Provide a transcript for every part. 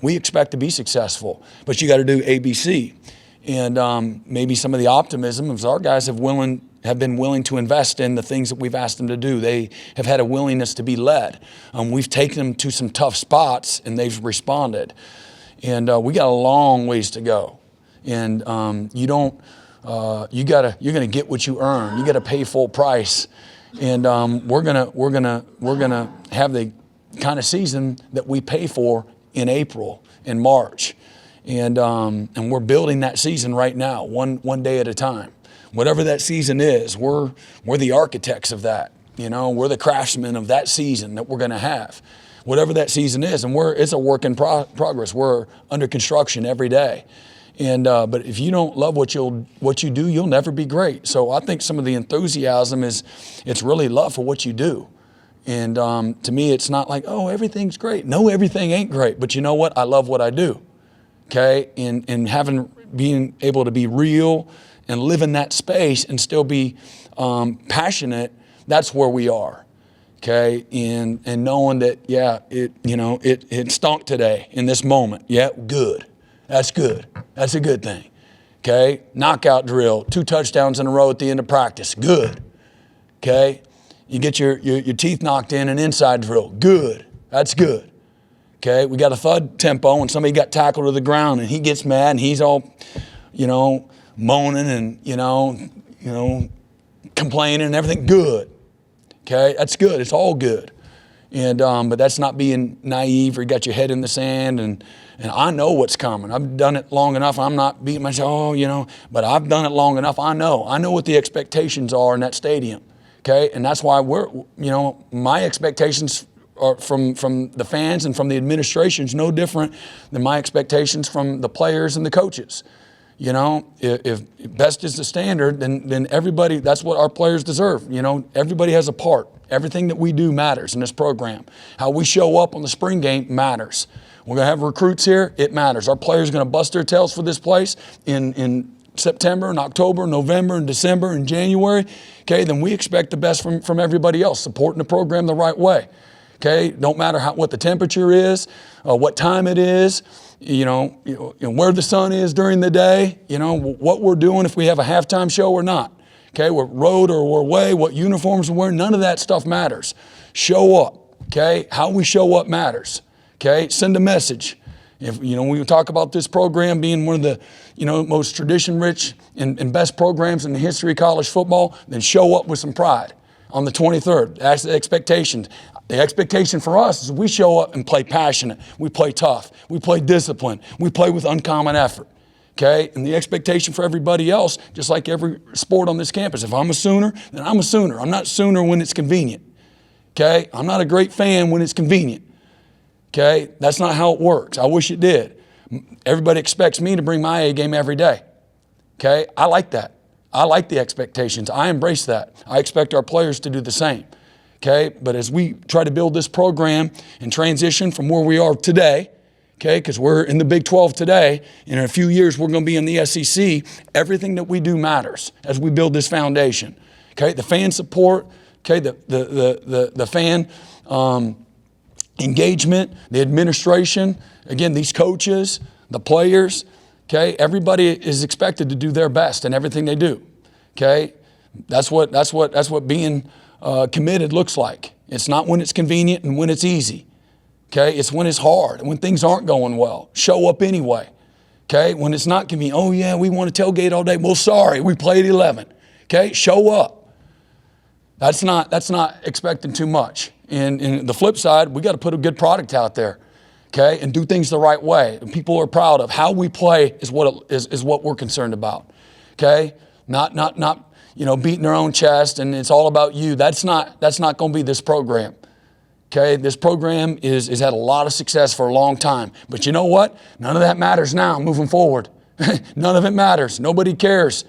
we expect to be successful, but you got to do ABC. And maybe some of the optimism is our guys have been willing to invest in the things that we've asked them to do. They have had a willingness to be led. We've taken them to some tough spots, and they've responded. And we got a long ways to go. And you're going to get what you earn. You got to pay full price. And we're gonna have the kind of season that we pay for in April and March. And we're building that season right now, one day at a time. Whatever that season is, we're the architects of that. You know, we're the craftsmen of that season that we're going to have. Whatever that season is, and it's a work in progress. We're under construction every day. And but if you don't love what you do, you'll never be great. So I think some of the enthusiasm it's really love for what you do. And to me, it's not like, oh, everything's great. No, everything ain't great. But you know what? I love what I do. Okay, and being able to be real and live in that space and still be passionate, that's where we are. Okay, and knowing that, yeah, it stunk today in this moment. Yeah, good. That's good. That's a good thing. Okay, knockout drill, 2 touchdowns in a row at the end of practice. Good. Okay, you get your teeth knocked in an inside drill. Good. That's good. Okay, we got a thud tempo and somebody got tackled to the ground and he gets mad and he's all, moaning and, complaining and everything. Good. Okay, that's good. It's all good. And but that's not being naive or you got your head in the sand and I know what's coming. I've done it long enough. I'm not beating myself, but I've done it long enough. I know what the expectations are in that stadium. Okay, and that's why my expectations from the fans and from the administration is no different than my expectations from the players and the coaches. If best is the standard, then everybody, that's what our players deserve. Everybody has a part. Everything that we do matters in this program. How we show up on the spring game matters. We're going to have recruits here. It matters. Our players are going to bust their tails for this place in September and October, November and December and January. Okay, then we expect the best from everybody else, supporting the program the right way. Okay, don't matter what the temperature is, what time it is, where the sun is during the day, what we're doing if we have a halftime show or not. Okay, we're road or we're away, what uniforms we're wearing, none of that stuff matters. Show up, okay? How we show up matters, okay? Send a message. If we talk about this program being one of the most tradition-rich and best programs in the history of college football, then show up with some pride on the 23rd. That's the expectations. The expectation for us is we show up and play passionate. We play tough. We play disciplined. We play with uncommon effort. Okay? And the expectation for everybody else, just like every sport on this campus, if I'm a Sooner, then I'm a Sooner. I'm not Sooner when it's convenient. Okay? I'm not a great fan when it's convenient. Okay? That's not how it works. I wish it did. Everybody expects me to bring my A game every day. Okay? I like that. I like the expectations. I embrace that. I expect our players to do the same. Okay, but as we try to build this program and transition from where we are today, okay, because we're in the Big 12 today, and in a few years we're going to be in the SEC, everything that we do matters as we build this foundation. Okay, the fan support, okay, the fan engagement, the administration, again, these coaches, the players, okay, everybody is expected to do their best in everything they do. Okay, that's what being committed looks like. It's not when it's convenient and when it's easy. Okay, it's when it's hard and when things aren't going well. Show up anyway. Okay, when it's not convenient. Oh yeah, we want to tailgate all day. Well, sorry, we played 11. Okay, show up. That's not expecting too much. And the flip side, we got to put a good product out there. Okay, and do things the right way. And people are proud of how we play is what we're concerned about. Okay, not beating our own chest and it's all about you. That's not going to be this program. Okay, this program has had a lot of success for a long time. But you know what? None of that matters now moving forward. None of it matters. Nobody cares.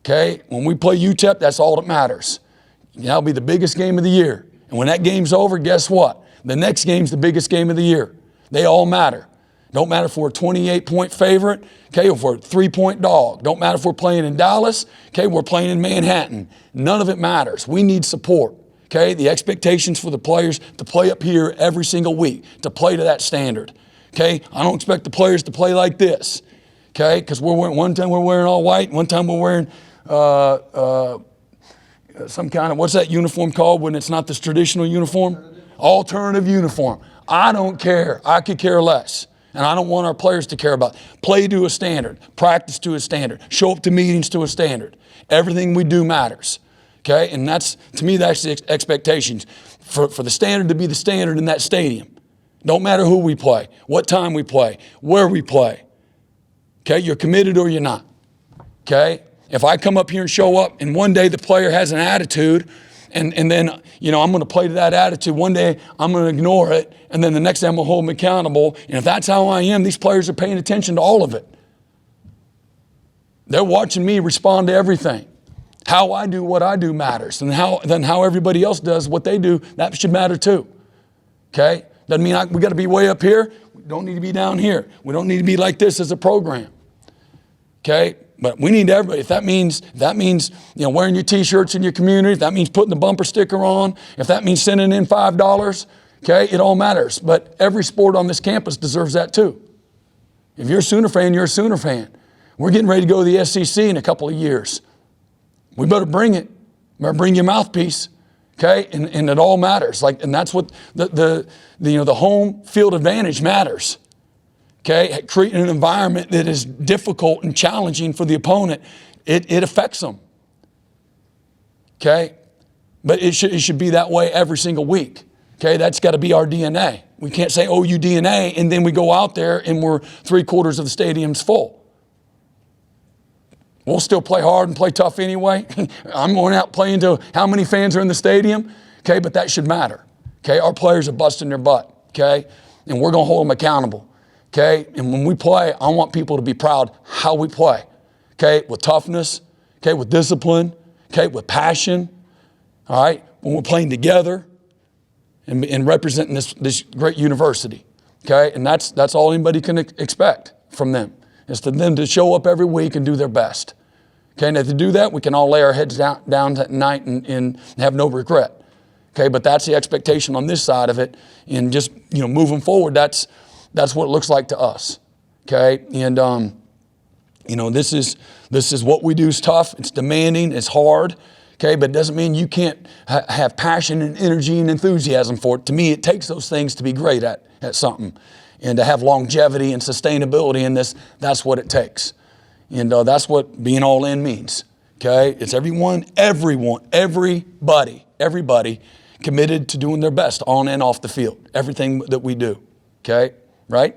Okay, when we play UTEP, that's all that matters. That'll be the biggest game of the year. And when that game's over, guess what? The next game's the biggest game of the year. They all matter. Don't matter if we're a 28-point favorite, okay, or if we're a 3-point dog. Don't matter if we're playing in Dallas, okay, we're playing in Manhattan. None of it matters. We need support, okay? The expectations for the players to play up here every single week, to play to that standard, Okay, I don't expect the players to play like this. Okay, because one time we're wearing all white, one time we're wearing some kind of, what's that uniform called when it's not this traditional uniform? Alternative uniform. I don't care. I could care less. And I don't want our players to care about it. Play to a standard. Practice to a standard. Show up to meetings to a standard. Everything we do matters. Okay? And that's, to me, that's the expectations. For the standard to be the standard in that stadium. Don't matter who we play, what time we play, where we play. Okay? You're committed or you're not. Okay? If I come up here and show up and one day the player has an attitude and then, I'm going to play to that attitude. One day I'm going to ignore it, and then the next day I'm going to hold them accountable. And if that's how I am, these players are paying attention to all of it. They're watching me respond to everything. How I do what I do matters, and how everybody else does what they do, that should matter too. Okay? Doesn't mean we got to be way up here. We don't need to be down here. We don't need to be like this as a program. Okay? But we need everybody. If that means wearing your T-shirts in your community, if that means putting the bumper sticker on, if that means sending in $5, okay, it all matters. But every sport on this campus deserves that too. If you're a Sooner fan, you're a Sooner fan. We're getting ready to go to the SEC in a couple of years. We better bring it. Better bring your mouthpiece, okay? And it all matters. And that's what the home field advantage matters. Okay, creating an environment that is difficult and challenging for the opponent, it affects them. Okay, but it should be that way every single week. Okay, that's got to be our DNA. We can't say OU DNA and then we go out there and we're 3/4 of the stadium's full. We'll still play hard and play tough anyway. I'm going out playing to how many fans are in the stadium. Okay, but that should matter. Okay, our players are busting their butt. Okay, and we're going to hold them accountable. Okay, and when we play, I want people to be proud how we play. Okay, with toughness, okay, with discipline, okay, with passion. All right, when we're playing together and representing this great university. Okay, and that's all anybody can expect from them, is for them to show up every week and do their best. Okay, and if they do that, we can all lay our heads down at night and have no regret. Okay, but that's the expectation on this side of it, and just moving forward, that's what it looks like to us, okay? And, this is what we do is tough. It's demanding. It's hard, okay? But it doesn't mean you can't have passion and energy and enthusiasm for it. To me, it takes those things to be great at something. And to have longevity and sustainability in this, that's what it takes. And that's what being all in means, okay? It's everybody committed to doing their best on and off the field, everything that we do, okay? Right?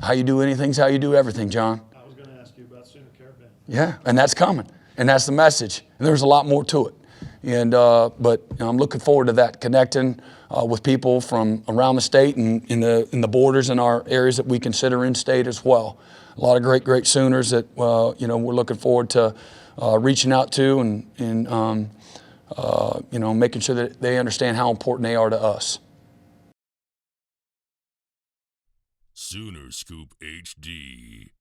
How you do anything's how you do everything, John. I was going to ask you about Sooner Caravan. Yeah, and that's coming. And that's the message. And there's a lot more to it. And but I'm looking forward to that, connecting with people from around the state and in the borders in our areas that we consider in-state as well. A lot of great Sooners that we're looking forward to reaching out to and making sure that they understand how important they are to us. Sooner Scoop HD.